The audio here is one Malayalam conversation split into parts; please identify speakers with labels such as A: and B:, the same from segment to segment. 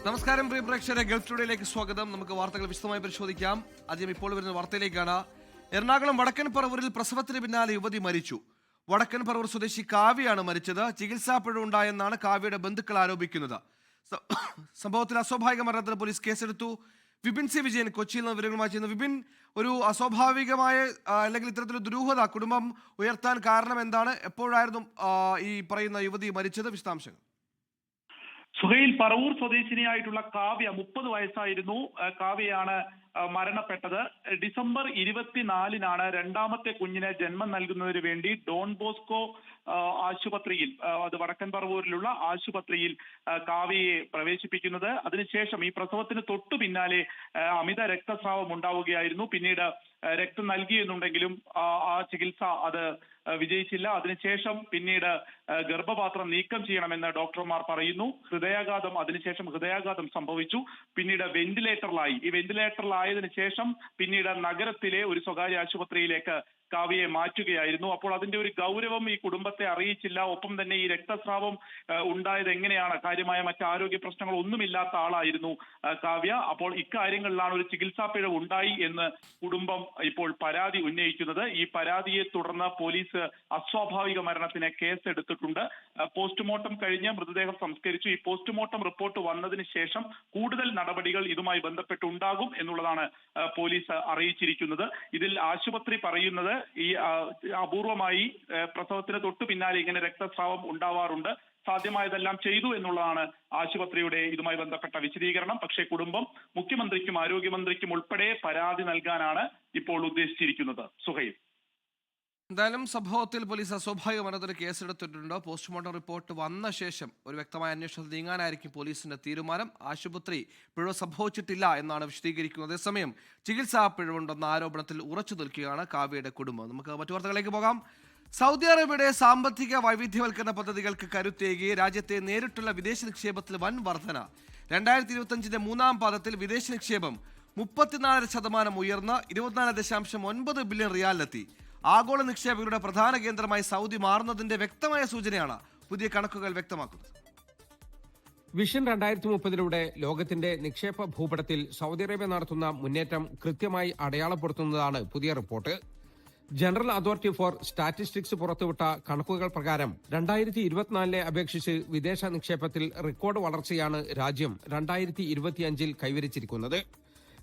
A: നമസ്കാരം പ്രിയ പ്രേക്ഷകരെ, ഗൾഫ് ടുഡേയിലേക്ക് സ്വാഗതം. നമുക്ക് വാർത്തകൾ വിശദമായി പരിശോധിക്കാം. ആദ്യം ഇപ്പോൾ വരുന്ന വാർത്തയിലേക്കാണ്. എറണാകുളം വടക്കൻ പറവൂരിൽ പ്രസവത്തിന് പിന്നാലെ യുവതി മരിച്ചു. വടക്കൻ പറവൂർ സ്വദേശി കാവ്യയാണ് മരിച്ചത്. ചികിത്സാ പിഴവുണ്ടായെന്നാണ് കാവ്യയുടെ ബന്ധുക്കൾ ആരോപിക്കുന്നത്. സംഭവത്തിൽ അസ്വാഭാവിക മരണത്തിന് പോലീസ് കേസെടുത്തു. വിപിൻ സി വിജയൻ കൊച്ചിയിൽ നിന്ന് വിവരങ്ങളുമായി ചെയ്യുന്നു. വിപിൻ, ഒരു അസ്വാഭാവികമായ അല്ലെങ്കിൽ ഇത്തരത്തിലൊരു ദുരൂഹത കുടുംബം ഉയർത്താൻ കാരണം എന്താണ്? എപ്പോഴായിരുന്നു ഈ പറയുന്ന യുവതി മരിച്ചത്? വിശദാംശങ്ങൾ.
B: സുഹൈൽ, പറവൂർ സ്വദേശിനിയായിട്ടുള്ള കാവ്യ 30 വയസ്സായിരുന്നു. കാവ്യയാണ് മരണപ്പെട്ടത്. ഡിസംബർ 24-നാണ് രണ്ടാമത്തെ കുഞ്ഞിന് ജന്മം നൽകുന്നതിന് വേണ്ടി ഡോൺ ബോസ്കോ ആശുപത്രിയിൽ, അത് വടക്കൻ പറവൂരിലുള്ള ആശുപത്രിയിൽ കാവ്യയെ പ്രവേശിപ്പിക്കുന്നത്. അതിനുശേഷം ഈ പ്രസവത്തിന് തൊട്ടു പിന്നാലെ അമിത രക്തസ്രാവം ഉണ്ടാവുകയായിരുന്നു. പിന്നീട് രക്തം നൽകിയെന്നുണ്ടെങ്കിലും ആ ചികിത്സ അത് വിജയിച്ചില്ല. അതിനുശേഷം പിന്നീട് ഗർഭപാത്രം നീക്കം ചെയ്യണമെന്ന് ഡോക്ടർമാർ പറയുന്നു. അതിനുശേഷം ഹൃദയാഘാതം സംഭവിച്ചു. പിന്നീട് വെന്റിലേറ്ററിലായി. ഈ വെന്റിലേറ്ററിലായതിനു ശേഷം പിന്നീട് നഗരത്തിലെ ഒരു സ്വകാര്യ ആശുപത്രിയിലേക്ക് കാവ്യയെ മാറ്റുകയായിരുന്നു. അപ്പോൾ അതിന്റെ ഒരു ഗൗരവം ഈ കുടുംബത്തെ അറിയിച്ചില്ല. ഒപ്പം തന്നെ ഈ രക്തസ്രാവം ഉണ്ടായത് എങ്ങനെയാണ്, കാര്യമായ മറ്റ് ആരോഗ്യ പ്രശ്നങ്ങൾ ഒന്നുമില്ലാത്ത ആളായിരുന്നു കാവ്യ. അപ്പോൾ ഇക്കാര്യങ്ങളിലാണ് ഒരു ചികിത്സാ പിഴവ് ഉണ്ടായി എന്ന് കുടുംബം ഇപ്പോൾ പരാതി ഉന്നയിക്കുന്നത്. ഈ പരാതിയെ തുടർന്ന് പോലീസ് അസ്വാഭാവിക മരണത്തിന് കേസെടുത്തിട്ടുണ്ട്. പോസ്റ്റ്മോർട്ടം കഴിഞ്ഞ് മൃതദേഹം സംസ്കരിച്ചു. ഈ പോസ്റ്റ്മോർട്ടം റിപ്പോർട്ട് വന്നതിന് ശേഷം കൂടുതൽ നടപടികൾ ഇതുമായി ബന്ധപ്പെട്ടുണ്ടാകും എന്നുള്ളതാണ് പോലീസ് അറിയിച്ചിരിക്കുന്നത്. ഇതിൽ ആശുപത്രി പറയുന്നത് ഈ അപൂർവമായി പ്രസവത്തിന് തൊട്ടു പിന്നാലെ ഇങ്ങനെ രക്തസ്രാവം ഉണ്ടാവാറുണ്ട്, സാധ്യമായതെല്ലാം ചെയ്തു എന്നുള്ളതാണ് ആശുപത്രിയുടെ ഇതുമായി ബന്ധപ്പെട്ട വിശദീകരണം. പക്ഷേ കുടുംബം മുഖ്യമന്ത്രിക്കും ആരോഗ്യമന്ത്രിക്കും ഉൾപ്പെടെ പരാതി നൽകാനാണ് ഇപ്പോൾ ഉദ്ദേശിച്ചിരിക്കുന്നത്. സുഹൈൽ,
A: എന്തായാലും സംഭവത്തിൽ പോലീസ് അസ്വാഭാവിക മരണത്തിന് കേസെടുത്തിട്ടുണ്ട്. പോസ്റ്റ്മോർട്ടം റിപ്പോർട്ട് വന്ന ശേഷം ഒരു വ്യക്തമായ അന്വേഷണം നീങ്ങാനായിരിക്കും പോലീസിന്റെ തീരുമാനം. ആശുപത്രി പിഴവ് സംഭവിച്ചിട്ടില്ല എന്നാണ് വിശദീകരിക്കുന്നത്. അതേസമയം ചികിത്സാ പിഴവുണ്ടെന്ന ആരോപണത്തിൽ ഉറച്ചു നിൽക്കുകയാണ് കാവ്യയുടെ കുടുംബം. നമുക്ക് മറ്റു വാർത്തകളിലേക്ക് പോകാം. സൗദി അറേബ്യയുടെ സാമ്പത്തിക വൈവിധ്യവൽക്കരണ പദ്ധതികൾക്ക് കരുത്തേകി രാജ്യത്തെ നേരിട്ടുള്ള വിദേശ നിക്ഷേപത്തിൽ വൻ വർധന. 2025 മൂന്നാം പാദത്തിൽ വിദേശ നിക്ഷേപം 34% ഉയർന്ന് 24.9 ബില്യൺ റിയാലിലെത്തി. ആഗോള നിക്ഷേപകരുടെ പ്രധാന കേന്ദ്രമായി സൗദി മാറുന്നതിന്റെ വ്യക്തമായ സൂചനയാണ് പുതിയ കണക്കുകൾ വ്യക്തമാക്കുന്നത്.
C: വിഷൻ 2030 ലോകത്തിന്റെ നിക്ഷേപ ഭൂപടത്തിൽ സൗദി അറേബ്യ നടത്തുന്ന മുന്നേറ്റം കൃത്യമായി അടയാളപ്പെടുത്തുന്നതാണ് പുതിയ report. General authority four statistics പുറത്തുവിട്ട കണക്കുകൾ പ്രകാരം 2024 അപേക്ഷിച്ച് വിദേശ നിക്ഷേപത്തിൽ റെക്കോർഡ് വളർച്ചയാണ് രാജ്യം 2025 കൈവരിച്ചിരിക്കുന്നത്.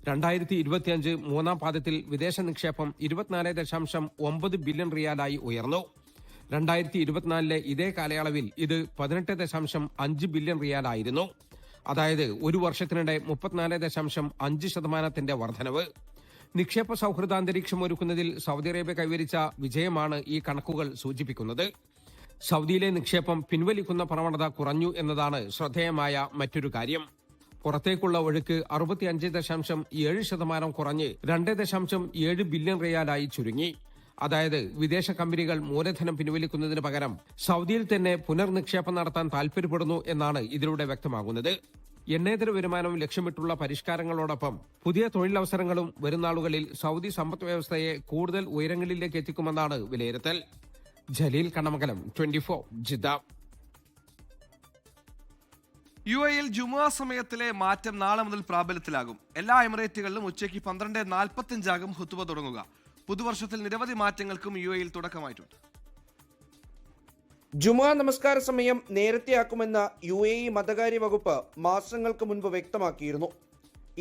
C: 2025 മൂന്നാം പാദത്തിൽ വിദേശ നിക്ഷേപം 24.9 ബില്യൺ റിയാലായി ഉയർന്നു. 2024 ഇതേ കാലയളവിൽ ഇത് 18.5 ബില്യൺ റിയാലായിരുന്നു. അതായത് ഒരു വർഷത്തിനിടെ 34.5% വർധനവ്. നിക്ഷേപ സൌഹൃദാന്തരീക്ഷം ഒരുക്കുന്നതിൽ സൗദി അറേബ്യ കൈവരിച്ച വിജയമാണ് ഈ കണക്കുകൾ സൂചിപ്പിക്കുന്നത്. സൗദിയിലെ നിക്ഷേപം പിൻവലിക്കുന്ന പ്രവണത കുറഞ്ഞു എന്നതാണ് ശ്രദ്ധേയമായ മറ്റൊരു കാര്യം. പുറത്തേക്കുള്ള ഒഴുക്ക് 65.7% കുറഞ്ഞ് 2.7 ബില്യൺ റിയാലായി ചുരുങ്ങി. അതായത് വിദേശ കമ്പനികൾ മൂലധനം പിൻവലിക്കുന്നതിന് പകരം സൗദിയിൽ തന്നെ പുനർനിക്ഷേപം നടത്താൻ താൽപര്യപ്പെടുന്നു എന്നാണ് ഇതിലൂടെ വ്യക്തമാകുന്നത്. എണ്ണേതര വരുമാനം ലക്ഷ്യമിട്ടുള്ള പരിഷ്കാരങ്ങളോടൊപ്പം പുതിയ തൊഴിലവസരങ്ങളും വരുന്നാളുകളിൽ സൗദി സമ്പദ് വ്യവസ്ഥയെ കൂടുതൽ ഉയരങ്ങളിലേക്ക് എത്തിക്കുമെന്നാണ് വിലയിരുത്തൽ. ജലീൽ കണ്ണമംഗലം, 24 ജിദ്ദ.
A: UAE-യിൽ ജുമുഅ സമയത്തിലെ മാറ്റം നാളെ മുതൽ പ്രാബല്യത്തിലാകും. എല്ലാ എമിറേറ്റുകളിലും ഉച്ചയ്ക്ക് 12:45 ഖുതുബ തുടങ്ങുക. പുതുവർഷത്തിൽ നിരവധി മാറ്റങ്ങൾക്കും UAE-യിൽ തുടക്കമായിട്ടുണ്ട്.
D: ജുമുഅ നമസ്കാര സമയം നേരത്തെയാക്കുമെന്ന് UAE മതകാര്യ വകുപ്പ് മാസങ്ങൾക്ക് മുൻപ് വ്യക്തമാക്കിയിരുന്നു.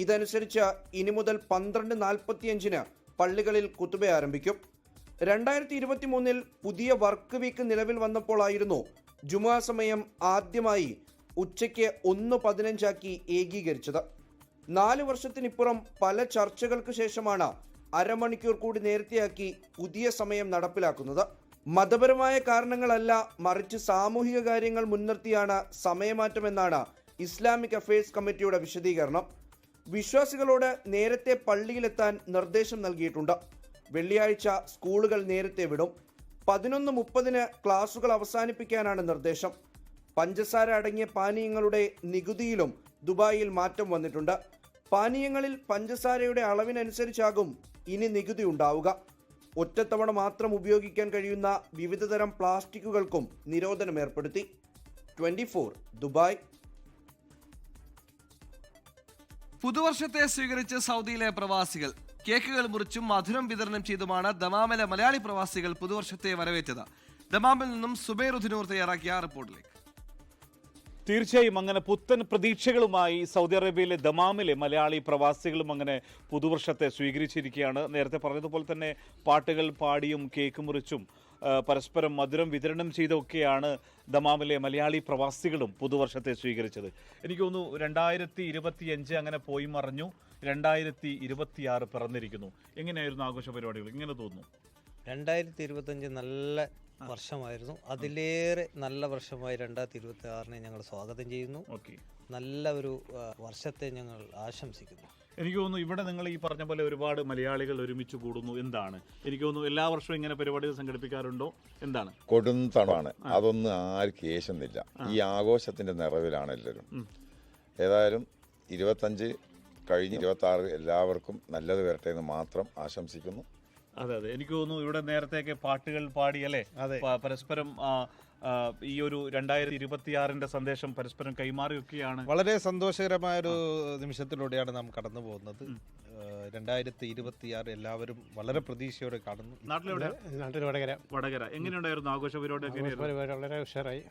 D: ഇതനുസരിച്ച് ഇനി മുതൽ 12:45 പള്ളികളിൽ ഖുതുബ ആരംഭിക്കും. 2023 പുതിയ വർക്ക് വീക്ക് നിലവിൽ വന്നപ്പോഴായിരുന്നു ജുമുഅ സമയം ആദ്യമായി ഉച്ചയ്ക്ക് 1:15 ഏകീകരിച്ചത്. 4 വർഷത്തിനിപ്പുറം പല ചർച്ചകൾക്ക് ശേഷമാണ് അരമണിക്കൂർ കൂടി നേരത്തെയാക്കി പുതിയ സമയം നടപ്പിലാക്കുന്നത്. മതപരമായ കാരണങ്ങളല്ല, മറിച്ച് സാമൂഹിക കാര്യങ്ങൾ മുൻനിർത്തിയാണ് സമയമാറ്റമെന്നാണ് ഇസ്ലാമിക് അഫയേഴ്സ് കമ്മിറ്റിയുടെ വിശദീകരണം. വിശ്വാസികളോട് നേരത്തെ പള്ളിയിലെത്താൻ നിർദ്ദേശം നൽകിയിട്ടുണ്ട്. വെള്ളിയാഴ്ച സ്കൂളുകൾ നേരത്തെ വിടും. 11:30 ക്ലാസുകൾ അവസാനിപ്പിക്കാനാണ് നിർദ്ദേശം. പഞ്ചസാര അടങ്ങിയ പാനീയങ്ങളുടെ നികുതിയിലും ദുബായിൽ മാറ്റം വന്നിട്ടുണ്ട്. പാനീയങ്ങളിൽ പഞ്ചസാരയുടെ അളവിനനുസരിച്ചാകും ഇനി നികുതി ഉണ്ടാവുക. ഒറ്റത്തവണ മാത്രം ഉപയോഗിക്കാൻ കഴിയുന്ന വിവിധതരം പ്ലാസ്റ്റിക്കുകൾക്കും നിരോധനം ഏർപ്പെടുത്തി. 24 ദുബായ്.
A: പുതുവർഷത്തെ സ്വീകരിച്ച് സൗദിയിലെ പ്രവാസികൾ കേക്കുകൾ മുറിച്ചും മധുരം വിതരണം ചെയ്തുമാണ് ദമാമിലെ മലയാളി പ്രവാസികൾ പുതുവർഷത്തെ വരവേറ്റത്. ദമാമിൽ നിന്നും സുബൈറുദ്ദീനൂർ തയ്യാറാക്കിയ റിപ്പോർട്ടിലേക്ക്.
E: തീർച്ചയായും അങ്ങനെ പുത്തൻ പ്രതീക്ഷകളുമായി സൗദി അറേബ്യയിലെ ദമാമിലെ മലയാളി പ്രവാസികളും അങ്ങനെ പുതുവർഷത്തെ സ്വീകരിച്ചിരിക്കുകയാണ്. നേരത്തെ പറഞ്ഞതുപോലെ തന്നെ പാട്ടുകൾ പാടിയും കേക്ക് മുറിച്ചും പരസ്പരം മധുരം വിതരണം ചെയ്തൊക്കെയാണ് ദമാമിലെ മലയാളി പ്രവാസികളും പുതുവർഷത്തെ സ്വീകരിച്ചത്. എനിക്ക് തോന്നുന്നു 2025 അങ്ങനെ പോയി മറഞ്ഞു, 2026 പിറന്നിരിക്കുന്നു. എങ്ങനെയായിരുന്നു ആഘോഷ പരിപാടികൾ? എങ്ങനെ തോന്നുന്നു?
F: 2025 നല്ല വർഷമായിരുന്നു. അതിലേറെ നല്ല വർഷമായി 2026 ഞങ്ങൾ സ്വാഗതം ചെയ്യുന്നു. നല്ല ഒരു വർഷത്തെ ഞങ്ങൾ ആശംസിക്കുന്നു.
E: എനിക്ക് തോന്നുന്നു ഇവിടെ നിങ്ങൾ ഈ പറഞ്ഞ പോലെ ഒരുപാട് മലയാളികൾ ഒരുമിച്ച് കൂടുന്നു. എന്താണ് എനിക്ക് തോന്നുന്നു എല്ലാ വർഷവും ഇങ്ങനെ പരിപാടികൾ സംഘടിപ്പിക്കാറുണ്ടോ? എന്താണ്?
G: കൊടും തണുപ്പാണ്, അതൊന്നും ആർക്കും ഏശുന്നില്ല. ഈ ആഘോഷത്തിന്റെ നിറവിലാണ് എല്ലാവരും. ഏതായാലും 25 കഴിഞ്ഞ് 26 എല്ലാവർക്കും നല്ലത് വരട്ടെ എന്ന് മാത്രം ആശംസിക്കുന്നു.
E: അതെ, എനിക്ക് തോന്നുന്നു ഇവിടെ നേരത്തെയൊക്കെ പാട്ടുകൾ പാടി അല്ലേ പരസ്പരം ഈ ഒരു 2026 സന്ദേശം പരസ്പരം കൈമാറിയൊക്കെയാണ്.
H: വളരെ സന്തോഷകരമായൊരു നിമിഷത്തിലൂടെയാണ് നാം കടന്നു പോകുന്നത്. 2026 എല്ലാവരും വളരെ പ്രതീക്ഷയോടെ കാണുന്നു.
E: നാട്ടിൽ വടകര എങ്ങനെയുണ്ടായിരുന്നു ആഘോഷ പരിപാടി?
I: വളരെ ഉഷാറായി.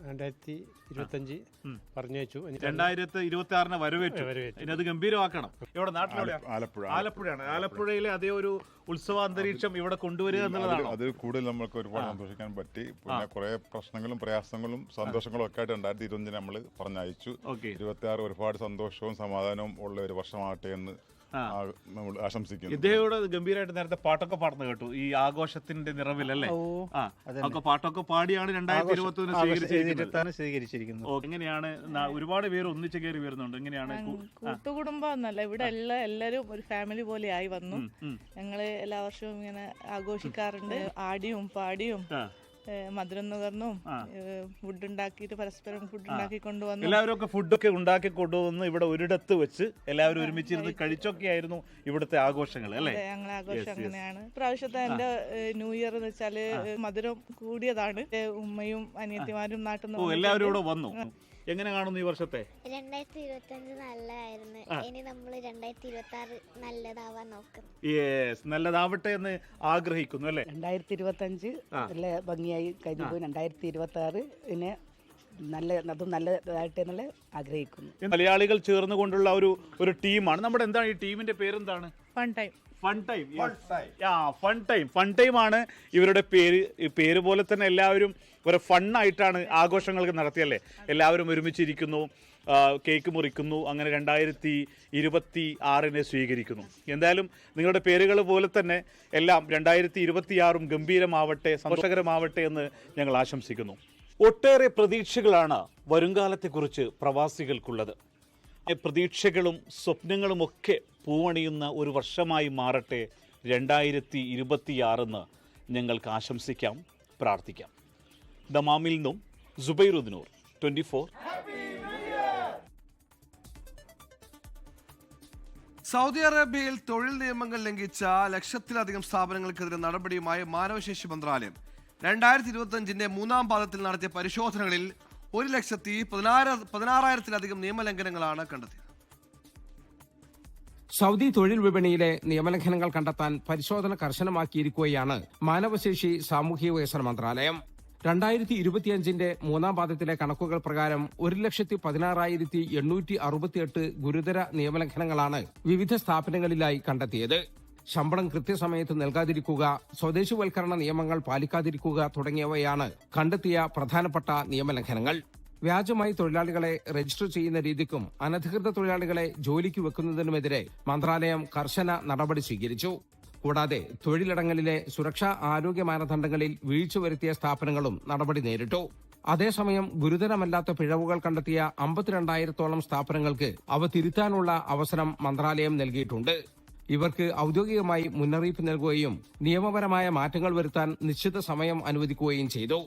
I: 2025 പറഞ്ഞു വെച്ചു.
E: 2026 വരവേറ്റു. ഇനി അത് ഗംഭീരമാക്കണം. ഇവിടെ നാട്ടിലെവിടെ? ആലപ്പുഴയാണ്. ആലപ്പുഴയിലെ അതേ ഒരു ഉത്സവ അന്തരീക്ഷം ഇവിടെ കൊണ്ടുവരിക എന്നുള്ളതാണ്.
J: അത് കൂടുതൽ നമുക്ക് ഒരുപാട് സന്തോഷിക്കാൻ പറ്റി. പിന്നെ കുറെ പ്രശ്നങ്ങളും പ്രയാസങ്ങളും സന്തോഷങ്ങളും ഒക്കെ ആയിട്ട് 2025 നമ്മൾ പറഞ്ഞയച്ചു. 26 ഒരുപാട് സന്തോഷവും സമാധാനവും ഉള്ള ഒരു വർഷമാകട്ടെ എന്ന് നമ്മൾ ആശംസിക്കുന്നു.
E: ഇദ്ദേഹത്തോട് ഗംഭീരമായിട്ട് നേരത്തെ പാട്ടൊക്കെ പാടുന്നത് കേട്ടു ഈ ആഘോഷത്തിന്റെ നിറവിലല്ലേ? പാട്ടൊക്കെ പാടിയാണ് 2025
F: സ്വീകരിച്ചിരിക്കുന്നത്.
E: എങ്ങനെയാണ് ഒരുപാട് പേര് ഒന്നിച്ച് കയറി വരുന്നുണ്ട്? എങ്ങനെയാണ്?
K: കൂട്ടുകുടുംബം എന്നല്ല, ഇവിടെ എല്ലാവരും ഒരു ഫാമിലി പോലെ ആയി വന്നു. ഞങ്ങള് എല്ലാ വർഷവും ഇങ്ങനെ ആഘോഷിക്കാറുണ്ട്. ആടിയും പാടിയും മധുരം നുകർന്നും ഫുഡ് ഉണ്ടാക്കിയിട്ട് പരസ്പരം ഫുഡ് ഉണ്ടാക്കി കൊണ്ടുവന്നു.
E: എല്ലാവരും ഒക്കെ ഫുഡൊക്കെ ഉണ്ടാക്കി കൊണ്ടുവന്ന് ഇവിടെ ഒരിടത്ത് വെച്ച് എല്ലാവരും ഒരുമിച്ചിരുന്ന് കഴിച്ചൊക്കെ ആയിരുന്നു ഇവിടുത്തെ ആഘോഷങ്ങൾ അല്ലേ?
K: ഞങ്ങളെ ആഘോഷം അങ്ങനെയാണ്. പ്രാവശ്യത്തെ എന്റെ ന്യൂ ഇയർ എന്ന് വെച്ചാല് മധുരം കൂടിയതാണ്. ഉമ്മയും അനിയത്തിമാരും നാട്ടിൽ നിന്ന്
E: എല്ലാവരും ഇവിടെ വന്നു. എങ്ങനെ കാണുന്നു ഈ വർഷത്തെ?
L: 2025 നല്ലതായിരുന്നു. ഇനി നമ്മൾ 2026 നല്ലതാവാൻ നോക്കും.
E: നല്ലതാവട്ടെ എന്ന് ആഗ്രഹിക്കുന്നു അല്ലേ?
M: 2025 നല്ല ഭംഗിയായി കഴിഞ്ഞു പോയി. 2026 അതും നല്ലതായിട്ട് എന്നുള്ള ആഗ്രഹിക്കുന്നു.
E: മലയാളികൾ ചേർന്നുകൊണ്ടുള്ള ഒരു ടീമാണ് നമ്മുടെ. എന്താണ് ഈ ടീമിന്റെ പേരെന്താണ്? ഫൺ ടൈം ആണ് ഇവരുടെ പേര്. പേര് പോലെ തന്നെ എല്ലാവരും ഒരു ഫണ്ണായിട്ടാണ് ആഘോഷങ്ങൾക്ക് നടത്തിയല്ലേ. എല്ലാവരും ഒരുമിച്ചിരിക്കുന്നു, കേക്ക് മുറിക്കുന്നു, അങ്ങനെ 2026 സ്വീകരിക്കുന്നു. എന്തായാലും നിങ്ങളുടെ പേരുകൾ പോലെ തന്നെ എല്ലാം 2026 ഗംഭീരമാവട്ടെ, സന്തോഷകരമാവട്ടെ എന്ന് ഞങ്ങൾ ആശംസിക്കുന്നു. ഒട്ടേറെ പ്രതീക്ഷകളാണ് വരുംകാലത്തെക്കുറിച്ച് പ്രവാസികൾക്കുള്ളത്. പ്രതീക്ഷകളും സ്വപ്നങ്ങളുമൊക്കെ പൂവണിയുന്ന ഒരു വർഷമായി മാറട്ടെ 2026 ഞങ്ങൾക്ക് ആശംസിക്കാം, പ്രാർത്ഥിക്കാം. ദമാമിൽ നിന്നും സുബൈറുദ്ദീനൂർ, 24.
A: സൗദി അറേബ്യയിൽ തൊഴിൽ നിയമങ്ങൾ ലംഘിച്ച ലക്ഷത്തിലധികം സ്ഥാപനങ്ങൾക്കെതിരെ നടപടിയുമായി മാനവശേഷി മന്ത്രാലയം 2025 മൂന്നാം പാദത്തിൽ നടത്തിയ പരിശോധനകളിൽ 1,16,000-ത്തിലധികം നിയമലംഘനങ്ങളാണ് കണ്ടെത്തിയത്.
C: സൗദി തൊഴിൽ വിപണിയിലെ നിയമലംഘനങ്ങൾ കണ്ടെത്താൻ പരിശോധന കർശനമാക്കിയിരിക്കുകയാണ് മാനവശേഷി സാമൂഹ്യ വികസന മന്ത്രാലയം. 2025 മൂന്നാം പാദത്തിലെ കണക്കുകൾ പ്രകാരം 1,16,868 ഗുരുതര നിയമലംഘനങ്ങളാണ് വിവിധ സ്ഥാപനങ്ങളിലായി കണ്ടെത്തിയത്. ശമ്പളം കൃത്യസമയത്ത് നൽകാതിരിക്കുക, സ്വദേശിവൽക്കരണ നിയമങ്ങൾ പാലിക്കാതിരിക്കുക തുടങ്ങിയവയാണ് കണ്ടെത്തിയ പ്രധാനപ്പെട്ട നിയമലംഘനങ്ങൾ. വ്യാജമായി തൊഴിലാളികളെ രജിസ്റ്റർ ചെയ്യുന്ന രീതിക്കും അനധികൃത തൊഴിലാളികളെ ജോലിക്ക് വെക്കുന്നതിനുമെതിരെ മന്ത്രാലയം കർശന നടപടി സ്വീകരിച്ചു. കൂടാതെ തൊഴിലിടങ്ങളിലെ സുരക്ഷാ ആരോഗ്യ മാനദണ്ഡങ്ങളിൽ വീഴ്ച വരുത്തിയ സ്ഥാപനങ്ങളും നടപടി നേരിട്ടു. അതേസമയം ഗുരുതരമല്ലാത്ത പിഴവുകൾ കണ്ടെത്തിയ 52,000-ഓളം സ്ഥാപനങ്ങൾക്ക് അവ തിരുത്താനുള്ള അവസരം മന്ത്രാലയം നൽകിയിട്ടുണ്ട്. ഇവർക്ക് ഔദ്യോഗികമായി മുന്നറിയിപ്പ് നൽകുകയും നിയമപരമായ മാറ്റങ്ങൾ വരുത്താൻ നിശ്ചിത സമയം അനുവദിക്കുകയും ചെയ്തു.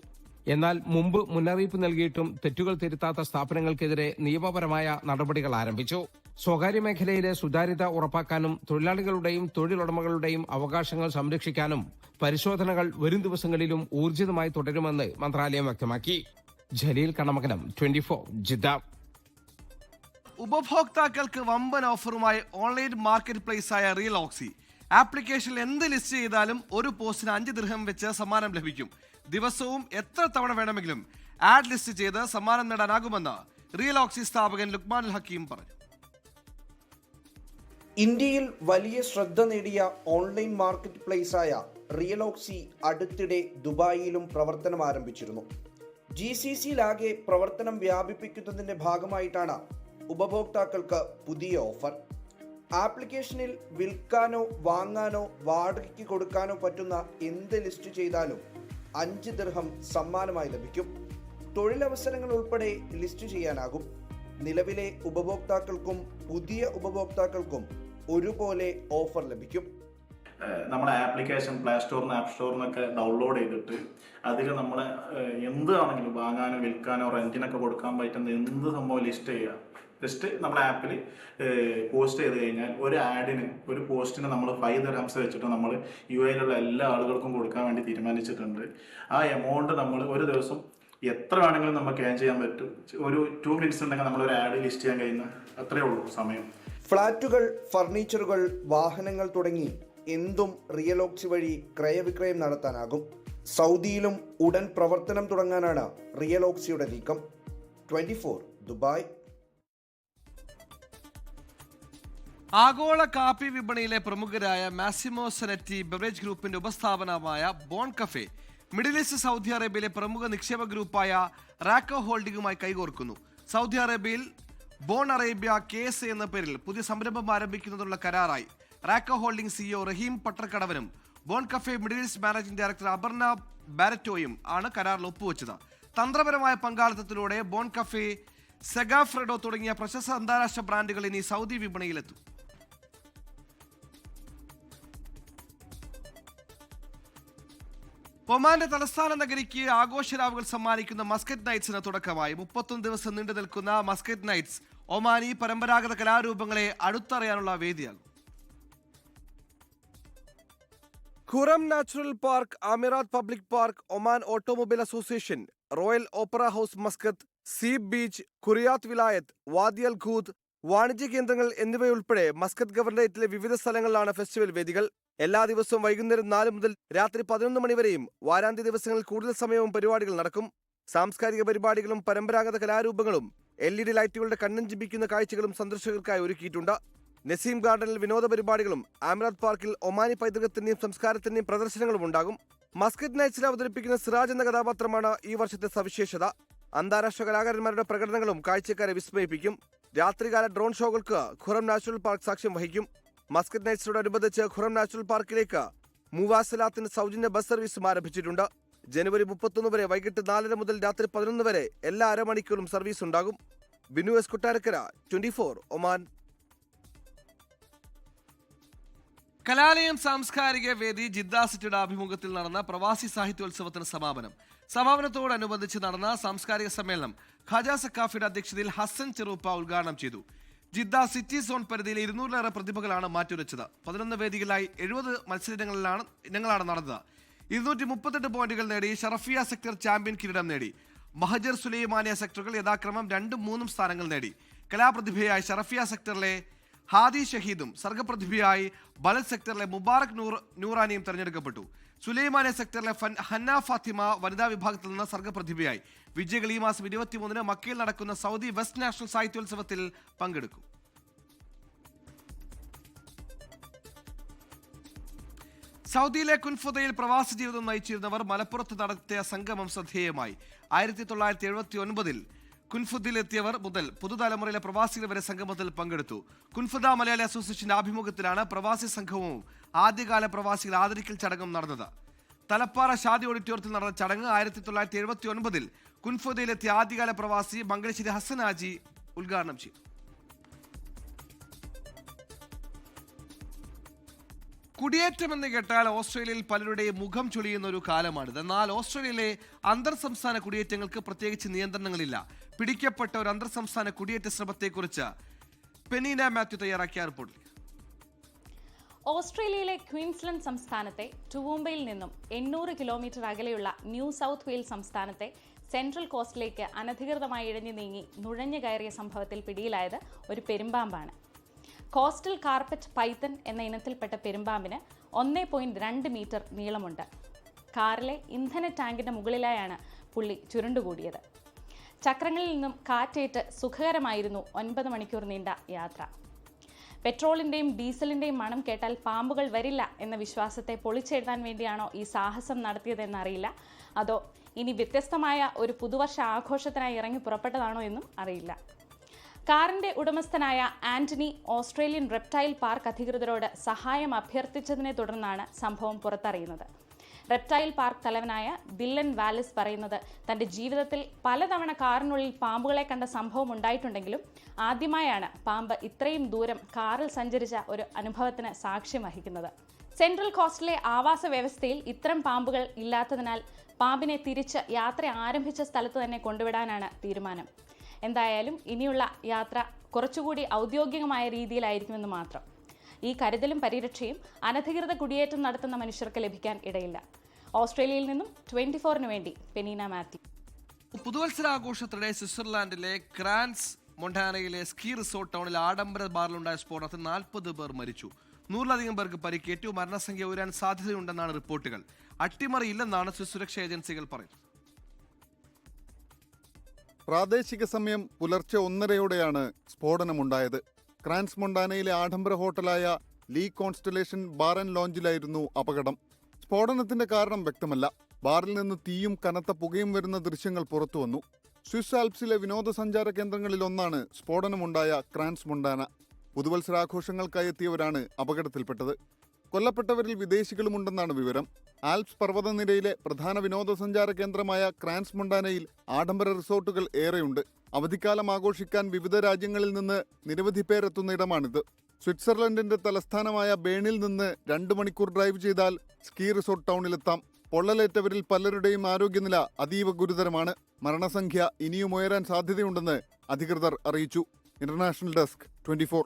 C: എന്നാൽ മുമ്പ് മുന്നറിയിപ്പ് നൽകിയിട്ടും തെറ്റുകൾ തിരുത്താത്ത സ്ഥാപനങ്ങൾക്കെതിരെ നിയമപരമായ നടപടികൾ ആരംഭിച്ചു. സ്വകാര്യ മേഖലയിലെ സുതാര്യത ഉറപ്പാക്കാനും തൊഴിലാളികളുടെയും തൊഴിലുടമകളുടെയും അവകാശങ്ങൾ സംരക്ഷിക്കാനും പരിശോധനകൾ വരും ദിവസങ്ങളിലും ഊർജിതമായി തുടരുമെന്ന് മന്ത്രാലയം വ്യക്തമാക്കി. ജലീൽ കണ്ണമംഗലം, 24, ജിദ്ദ.
A: ഉപഭോക്താക്കൾക്ക് വമ്പൻ ഓഫറുമായി ഓൺലൈൻ മാർക്കറ്റ് പ്ലേസായ റിയൽ ഓക്സി. ആപ്ലിക്കേഷനിൽ എന്ത് ലിസ്റ്റ് ചെയ്താലും ഒരു പോസ്റ്റിന് 5 ദിർഹം വെച്ച് സമ്മാനം ലഭിക്കും. ദിവസവും എത്ര തവണ വേണമെങ്കിലും ആഡ് ലിസ്റ്റ് ചെയ്ത് സമ്മാനം നേടാനാകുമെന്ന് റിയൽ ഓക്സി സ്ഥാപകൻ ലുക്മാൻ ഹക്കീം പറഞ്ഞു.
D: ഇന്ത്യയിൽ വലിയ ശ്രദ്ധ നേടിയ ഓൺലൈൻ മാർക്കറ്റ് പ്ലേസായ റിയൽ ഓക്സി അടുത്തിടെ ദുബായിലും പ്രവർത്തനം ആരംഭിച്ചിരുന്നു. GCCയിലാകെ പ്രവർത്തനം വ്യാപിപ്പിക്കുന്നതിന്റെ ഭാഗമായിട്ടാണ് ഉപഭോക്താക്കൾക്ക് പുതിയ ഓഫർ. ആപ്ലിക്കേഷനിൽ വിൽക്കാനോ വാങ്ങാനോ വാടകയ്ക്ക് കൊടുക്കാനോ പറ്റുന്ന എന്ത് ലിസ്റ്റ് ചെയ്താലും 5 ദിർഹം സമ്മാനമായി ലഭിക്കും. തൊഴിലവസരങ്ങൾ ഉൾപ്പെടെ ലിസ്റ്റ് ചെയ്യാനാകും. നിലവിലെ ഉപഭോക്താക്കൾക്കും പുതിയ ഉപഭോക്താക്കൾക്കും ഒരുപോലെ ഓഫർ ലഭിക്കും.
N: നമ്മുടെ ആപ്ലിക്കേഷൻ പ്ലേ സ്റ്റോറിൽ നിന്ന് ആപ്പ് സ്റ്റോറിൽ നിന്നൊക്കെ ഡൗൺലോഡ് ചെയ്തിട്ട് അതിൽ നമ്മൾ എന്താണെങ്കിലും വാങ്ങാനോ വിൽക്കാനോ റെൻറ്റിനൊക്കെ കൊടുക്കാൻ പറ്റുന്ന എന്ത് സംഭവം ലിസ്റ്റ് ചെയ്യുക. ജസ്റ്റ് നമ്മുടെ ആപ്പിൽ പോസ്റ്റ് ചെയ്ത് കഴിഞ്ഞാൽ ഒരു പോസ്റ്റിന് നമ്മൾ 5 ദിർഹംസ് വെച്ചിട്ട് നമ്മൾ UAE-ലുള്ള എല്ലാ ആളുകൾക്കും കൊടുക്കാൻ വേണ്ടി തീരുമാനിച്ചിട്ടുണ്ട്. ആ എമൗണ്ട് നമ്മൾ ഒരു ദിവസം എത്ര വേണമെങ്കിലും നമുക്ക് ഏൺ ചെയ്യാൻ പറ്റും. ഒരു 2 മിനിറ്റ്സ് ഉണ്ടെങ്കിൽ നമ്മൾ ഒരു ആഡ് ലിസ്റ്റ് ചെയ്യാൻ കഴിയുന്ന അത്രയേ ഉള്ളൂ സമയം.
D: ഫ്ളാറ്റുകൾ, ഫർണിച്ചറുകൾ, വാഹനങ്ങൾ തുടങ്ങി എന്തും റിയൽ ഓക്സി വഴി ക്രയവിക്രയം നടത്താനാകും. സൗദിയിലും ഉടൻ പ്രവർത്തനം തുടങ്ങാനാണ് റിയൽ ഓക്സിയുടെ നീക്കം. 24 ദുബായ്.
A: ആഗോള കാപ്പി വിപണിയിലെ പ്രമുഖരായ മാസിമോ സെനറ്റി ബെവറേജ് ഗ്രൂപ്പിന്റെ ഉപസ്ഥാപനമായ Bon Cafe Middle East Saudi അറേബ്യയിലെ പ്രമുഖ നിക്ഷേപ ഗ്രൂപ്പായ റാക്കോ ഹോൾഡിംഗുമായി കൈകോർക്കുന്നു. സൗദി അറേബ്യയിൽ ബോൺ അറേബ്യ KSA എന്ന പേരിൽ പുതിയ സംരംഭം ആരംഭിക്കുന്നതിനുള്ള കരാറായി റാക്കോ ഹോൾഡിംഗ് CEO റഹീം പട്ടർക്കടവനും Bon Cafe Middle East managing director Aparna ബാരറ്റോയും ആണ് കരാറിൽ ഒപ്പുവെച്ചത്. തന്ത്രപരമായ പങ്കാളിത്തത്തിലൂടെ ബോൺ കഫേ, സെഗാഫ്രെഡോ തുടങ്ങിയ പ്രശസ്ത അന്താരാഷ്ട്ര ബ്രാൻഡുകൾ ഇനി സൗദി വിപണിയിലെത്തും. ഒമാന്റെ തലസ്ഥാന നഗരിക്ക് ആഘോഷരാവുകൾ സമ്മാനിക്കുന്ന മസ്കറ്റ് നൈറ്റ്സിന് തുടക്കമായി. 31 ദിവസം നീണ്ടു നിൽക്കുന്ന മസ്കറ്റ് നൈറ്റ്സ് ഒമാനി പരമ്പരാഗത കലാരൂപങ്ങളെ അടുത്തറിയാനുള്ള വേദിയാകും. Qurum natural park, Amerat public park, Oman automobile association, royal opera house Muscat, Seeb beach, Quriyat Wilayat, Wadi Al Khoud, വാണിജ്യ കേന്ദ്രങ്ങൾ എന്നിവയുൾപ്പെടെ മസ്കത്ത് ഗവർണറേറ്റിലെ വിവിധ സ്ഥലങ്ങളിലാണ് ഫെസ്റ്റിവൽ വേദികൾ. എല്ലാ ദിവസവും വൈകുന്നേരം 4 മുതൽ രാത്രി 11 മണി വരെയും വാരാന്ത്യ ദിവസങ്ങളിൽ കൂടുതൽ സമയവും പരിപാടികൾ നടക്കും. സാംസ്കാരിക പരിപാടികളും പരമ്പരാഗത കലാരൂപങ്ങളും LED ലൈറ്റുകളുടെ കണ്ണഞ്ചിപ്പിക്കുന്ന കാഴ്ചകളും സന്ദർശകർക്കായി ഒരുക്കിയിട്ടുണ്ട്. നസീം ഗാർഡനിൽ വിനോദ പരിപാടികളും അമീറാത്ത് പാർക്കിൽ ഒമാനി പൈതൃകത്തിന്റെയും സംസ്കാരത്തിന്റെയും പ്രദർശനങ്ങളും ഉണ്ടാകും. മസ്കറ്റ് നൈറ്റ്സിൽ അവതരിപ്പിക്കുന്ന സിറാജ് എന്ന കഥാപാത്രമാണ് ഈ വർഷത്തെ സവിശേഷത. അന്താരാഷ്ട്ര കലാകാരന്മാരുടെ പ്രകടനങ്ങളും കാഴ്ചക്കാരെ വിസ്മയിപ്പിക്കും. രാത്രികാല ഡ്രോൺ ഷോകൾക്ക് ഖുറം നാച്ചുറൽ പാർക്ക് സാക്ഷ്യം വഹിക്കും. മസ്കറ്റ് നൈറ്റ്സിനോടനുബന്ധിച്ച് ഖുറം നാച്ചുറൽ പാർക്കിലേക്ക് മൂവാസലാത്തിന് സൗജന്യ ബസ് സർവീസും ആരംഭിച്ചിട്ടുണ്ട്. ജനുവരി 31 വരെ വൈകിട്ട് 4:30 മുതൽ രാത്രി 11 വരെ എല്ലാ അരമണിക്കൂറും സർവീസ് ഉണ്ടാകും. ബിനു എസ് കൊട്ടാരക്കര, 24 ഒമാൻ. കലാലയം സാംസ്കാരിക വേദി ജിദ്ദ സിറ്റിയുടെ ആഭിമുഖ്യത്തിൽ നടന്ന പ്രവാസി സാഹിത്യോത്സവത്തിന് സമാപനം. സമാപനത്തോടനുബന്ധിച്ച് നടന്ന സാംസ്കാരിക സമ്മേളനം ഖാജ സക്കാഫിയുടെ അധ്യക്ഷതയിൽ ഹസൻ ചെറുപ്പ ഉദ്ഘാടനം ചെയ്തു. ജിദ്ദ സിറ്റി സോൺ പരിധിയിലെ 200-ലേറെ പ്രതിഭകളാണ് മാറ്റുരച്ചത്. 11 വേദികളിലായി 70 ഇനങ്ങളാണ് നടന്നത്. 238 പോയിന്റുകൾ നേടി ഷറഫിയ സെക്ടർ ചാമ്പ്യൻ കിരീടം നേടി. മഹജർ സുലൈമാനിയ സെക്ടറുകൾ യഥാക്രമം 2ഉം 3ഉം സ്ഥാനങ്ങൾ നേടി. കലാപ്രതിഭയായി ഷറഫിയ സെക്ടറിലെ ഹാദി ഷഹീദും സർഗപ്രതിഭയായി ബലത് സെക്ടറിലെ മുബാറക് നൂറാനിയും തെരഞ്ഞെടുക്കപ്പെട്ടു. സുലൈമാനിയ സെക്ടറിലെ ഹന്ന ഫാത്തിമ വനിതാ വിഭാഗത്തിൽ നിന്ന് സർഗപ്രതിഭയായി. വിജയികൾ ഈ മാസം 23-ന് മക്കയിൽ നടക്കുന്ന സൗദി വെസ്റ്റ് നാഷണൽ സാഹിത്യോത്സവത്തിൽ പങ്കെടുക്കും. സൗദിയിലെ കുൻഫുദയിൽ പ്രവാസി ജീവിതം നയിച്ചിരുന്നവർ മലപ്പുറത്ത് നടത്തിയ സംഗമം ശ്രദ്ധേയമായി. 1979-ൽ കുൻഫുദിലെത്തിയവർ മുതൽ പുതുതലമുറയിലെ പ്രവാസികൾ വരെ സംഗമത്തിൽ പങ്കെടുത്തു. കുൻഫുദ മലയാളി അസോസിയേഷന്റെ ആഭിമുഖ്യത്തിലാണ് പ്രവാസി സംഘവും ആദ്യകാല പ്രവാസികൾ ആദരിക്കൽ ചടങ്ങും നടന്നത്. തലപ്പാറ ഷാദി ഓഡിറ്റോറിയത്തിൽ നടന്ന ചടങ്ങ് 1979-ൽ കുൻഫുദയിലെത്തിയ ആദ്യകാല പ്രവാസി മംഗലശ്ശേരി ഹസൻ ഹാജി ഉദ്ഘാടനം ചെയ്തു. കുടിയേറ്റമെന്ന് കേട്ടാൽ ഓസ്ട്രേലിയയിൽ പലരുടെയും മുഖം ചൊളിയുന്ന ഒരു കാലമാണിത്. എന്നാൽ ഓസ്ട്രേലിയയിലെ അന്തർ സംസ്ഥാന കുടിയേറ്റങ്ങൾക്ക് പ്രത്യേകിച്ച് നിയന്ത്രണങ്ങളില്ല. പിടിക്കപ്പെട്ട ഒരു അന്തർ സംസ്ഥാന കുടിയേറ്റ ശ്രമത്തെക്കുറിച്ച് പെനീന മാത്യു തയ്യാറാക്കിയ റിപ്പോർട്ടിൽ.
O: ഓസ്ട്രേലിയയിലെ ക്വീൻസ്ലൻഡ് സംസ്ഥാനത്തെ ടുവൂംബയിൽ നിന്നും 800 കിലോമീറ്റർ അകലെയുള്ള ന്യൂ സൗത്ത് വെയിൽസ് സംസ്ഥാനത്തെ സെൻട്രൽ കോസ്റ്റിലേക്ക് അനധികൃതമായി ഇഴഞ്ഞു നീങ്ങി നുഴഞ്ഞു കയറിയ സംഭവത്തിൽ പിടിയിലായത് ഒരു പെരുമ്പാമ്പാണ്. കോസ്റ്റൽ കാർപ്പറ്റ് പൈത്തൺ എന്ന ഇനത്തിൽപ്പെട്ട പെരുമ്പാമ്പിന് 1.2 മീറ്റർ നീളമുണ്ട്. കാറിലെ ഇന്ധന ടാങ്കിന്റെ മുകളിലായാണ് പുള്ളി ചുരുണ്ടുകൂടിയത്. ചക്രങ്ങളിൽ നിന്നും കാറ്റേറ്റ് സുഖകരമായിരുന്നു 9 മണിക്കൂർ നീണ്ട യാത്ര. പെട്രോളിന്റെയും ഡീസലിന്റെയും മണം കേട്ടാൽ പാമ്പുകൾ വരില്ല എന്ന വിശ്വാസത്തെ പൊളിച്ചെഴുതാൻ വേണ്ടിയാണോ ഈ സാഹസം നടത്തിയതെന്നറിയില്ല. അതോ ഇനി വ്യത്യസ്തമായ ഒരു പുതുവർഷ ആഘോഷത്തിനായി ഇറങ്ങി പുറപ്പെട്ടതാണോ എന്നും അറിയില്ല. കാറിന്റെ ഉടമസ്ഥനായ ആന്റണി ഓസ്ട്രേലിയൻ റെപ്റ്റൈൽ പാർക്ക് അധികൃതരോട് സഹായം അഭ്യർത്ഥിച്ചതിനെ തുടർന്നാണ് സംഭവം പുറത്തറിയുന്നത്. റെപ്റ്റൈൽ പാർക്ക് തലവനായ ദില്ലൻ വാലിസ് പറയുന്നത് തന്റെ ജീവിതത്തിൽ പലതവണ കാറിനുള്ളിൽ പാമ്പുകളെ കണ്ട സംഭവം ഉണ്ടായിട്ടുണ്ടെങ്കിലും ആദ്യമായാണ് പാമ്പ് ഇത്രയും ദൂരം കാറിൽ സഞ്ചരിച്ച ഒരു അനുഭവത്തിന് സാക്ഷ്യം വഹിക്കുന്നത്. സെൻട്രൽ കോസ്റ്റിലെ ആവാസ വ്യവസ്ഥയിൽ ഇത്തരം പാമ്പുകൾ ഇല്ലാത്തതിനാൽ പാമ്പിനെ തിരിച്ച് യാത്ര ആരംഭിച്ച സ്ഥലത്ത് തന്നെ കൊണ്ടുവിടാനാണ് തീരുമാനം. എന്തായാലും ഇനിയുള്ള യാത്ര കുറച്ചുകൂടി ഔദ്യോഗികമായ രീതിയിലായിരിക്കുമെന്ന് മാത്രം. ഈ കരുതലും പരിരക്ഷയും അനധികൃത കുടിയേറ്റം നടത്തുന്ന മനുഷ്യർക്ക് ലഭിക്കാൻ ഇടയില്ല. ഓസ്ട്രേലിയയിൽ നിന്നും 24-ന് വേണ്ടി പെനീന മാത്യു.
A: പുതുവത്സരാഘോഷത്തിനിടെ സ്വിറ്റ്സർലാൻഡിലെ ക്രാൻസ് മൊണ്ടാനയിലെ സ്കീ റിസോർട്ട് ടൗണിൽ ആഡംബര ബാറിലുണ്ടായ സ്ഫോടനത്തിൽ 40 പേർ മരിച്ചു. 100-ലധികം പേർക്ക് പരിക്കേറ്റു. മരണസംഖ്യ ഉയരാൻ സാധ്യതയുണ്ടെന്നാണ് റിപ്പോർട്ടുകൾ. അട്ടിമറിയില്ലെന്നാണ് സ്വിസ് സുരക്ഷാ ഏജൻസികൾ പറയുന്നത്.
J: പ്രാദേശിക സമയം പുലർച്ചെ 1:30-യോടെയാണ് സ്ഫോടനമുണ്ടായത്. ക്രാൻസ് മൊണ്ടാനയിലെ ആഡംബര ഹോട്ടലായ ലീ കോൺസ്റ്റലേഷൻ ബാർ ആൻഡ് ലോഞ്ചിലായിരുന്നു അപകടം. സ്ഫോടനത്തിന്റെ കാരണം വ്യക്തമല്ല. ബാറിൽ നിന്ന് തീയും കനത്ത പുകയും വരുന്ന ദൃശ്യങ്ങൾ പുറത്തുവന്നു. സ്വിസ് ആൽപ്സിലെ വിനോദസഞ്ചാര കേന്ദ്രങ്ങളിൽ ഒന്നാണ് സ്ഫോടനമുണ്ടായ ക്രാൻസ് മൊണ്ടാന. പുതുവത്സരാഘോഷങ്ങൾക്കായി എത്തിയവരാണ് അപകടത്തിൽപ്പെട്ടത്. കൊല്ലപ്പെട്ടവരിൽ വിദേശികളുമുണ്ടെന്നാണ് വിവരം. ആൽപ്സ് പർവ്വതനിരയിലെ പ്രധാന വിനോദസഞ്ചാര കേന്ദ്രമായ ക്രാൻസ് മൊണ്ടാനയിൽ ആഡംബര റിസോർട്ടുകൾ ഏറെയുണ്ട്. അവധിക്കാലം ആഘോഷിക്കാൻ വിവിധ രാജ്യങ്ങളിൽ നിന്ന് നിരവധി പേരെത്തുന്ന ഇടമാണിത്. സ്വിറ്റ്സർലൻഡിന്റെ തലസ്ഥാനമായ ബേണിൽ നിന്ന് 2 മണിക്കൂർ ഡ്രൈവ് ചെയ്താൽ സ്കീ റിസോർട്ട് ടൗണിലെത്താം. പൊള്ളലേറ്റവരിൽ പലരുടെയും ആരോഗ്യനില അതീവ ഗുരുതരമാണ്. മരണസംഖ്യ ഇനിയും ഉയരാൻ സാധ്യതയുണ്ടെന്ന് അധികൃതർ അറിയിച്ചു. International desk 24.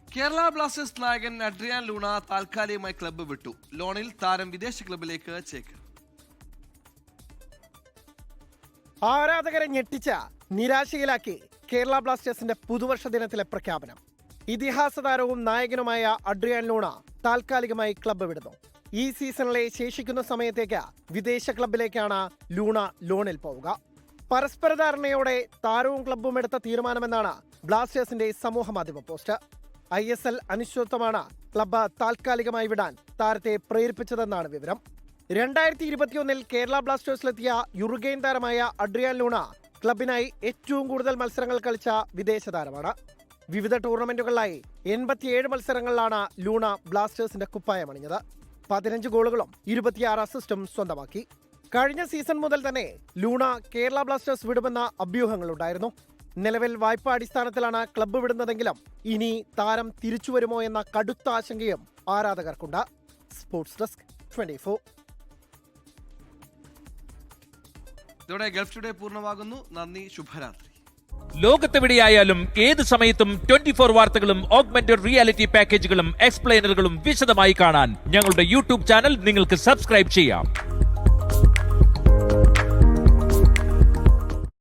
A: കേരള ബ്ലാസ്റ്റേഴ്സ് നായകൻ അഡ്രിയാൻ ലൂണ താൽക്കാലികമായി ക്ലബ്ബ് വിട്ടു. ലോണിൽ താരം വിദേശ ക്ലബ്ബിലേക്ക് ചേക്കേറി.
P: ആരാധകരെ ഞെട്ടിച്ച നിരാശയിലാക്കി കേരള ബ്ലാസ്റ്റേഴ്സിന്റെ പുതുവർഷ ദിനത്തിലെ പ്രഖ്യാപനം. ഇതിഹാസ താരവും നായകനുമായ അഡ്രിയാൻ ലൂണ താൽക്കാലികമായി ക്ലബ്ബ് വിടുന്നു. ഈ സീസണിലെ ശേഷിക്കുന്ന സമയത്തേക്ക് വിദേശ ക്ലബ്ബിലേക്കാണ് ലൂണ ലോണിൽ പോവുക. പരസ്പര ധാരണയോടെ താരവും ക്ലബ്ബും എടുത്ത തീരുമാനമെന്നാണ് ബ്ലാസ്റ്റേഴ്സിന്റെ സമൂഹമാധ്യമ പോസ്റ്റ്. ISL അനിശ്ചിതത്വമാണ് ക്ലബ്ബ് താൽക്കാലികമായി വിടാൻ താരത്തെ പ്രേരിപ്പിച്ചതെന്നാണ് വിവരം. 2021 കേരള ബ്ലാസ്റ്റേഴ്സിലെത്തിയ യുറുഗൈൻ താരമായ അഡ്രിയാൻ ലൂണ ക്ലബിനായി ഏറ്റവും കൂടുതൽ മത്സരങ്ങൾ കളിച്ച വിദേശ താരമാണ്. വിവിധ ടൂർണമെന്റുകളിലായി 87 മത്സരങ്ങളിലാണ് ലൂണ ബ്ലാസ്റ്റേഴ്സിന്റെ കുപ്പായമണിഞ്ഞത്. 15 ഗോളുകളും 26 അസിസ്റ്റും സ്വന്തമാക്കി. കഴിഞ്ഞ സീസൺ മുതൽ തന്നെ ലൂണ കേരള ബ്ലാസ്റ്റേഴ്സ് വിടുമെന്ന അഭ്യൂഹങ്ങളുണ്ടായിരുന്നു. നിലവിൽ വായ്പാ അടിസ്ഥാനത്തിലാണ് ക്ലബ്ബ് വിടുന്നതെങ്കിലും ഇനി താരം തിരിച്ചുവരുമോ എന്ന കടുത്ത ആശങ്കയും ആരാധകർക്കുണ്ട്. Sports desk 24.
A: ഇതോടെ ഗൾഫ് ടുഡേ പൂർണ്ണമാകുന്നു. നന്ദി, ശുഭരാത്രി.
Q: ലോകത്തെവിടെയായാലും ഏത് സമയത്തും 24 വാർത്തകളും ഓഗ്മെന്റഡ് റിയാലിറ്റി പാക്കേജുകളും എക്സ്പ്ലെയിനറുകളും വിശദമായി കാണാൻ ഞങ്ങളുടെ യൂട്യൂബ് ചാനൽ നിങ്ങൾക്ക് സബ്സ്ക്രൈബ് ചെയ്യാം.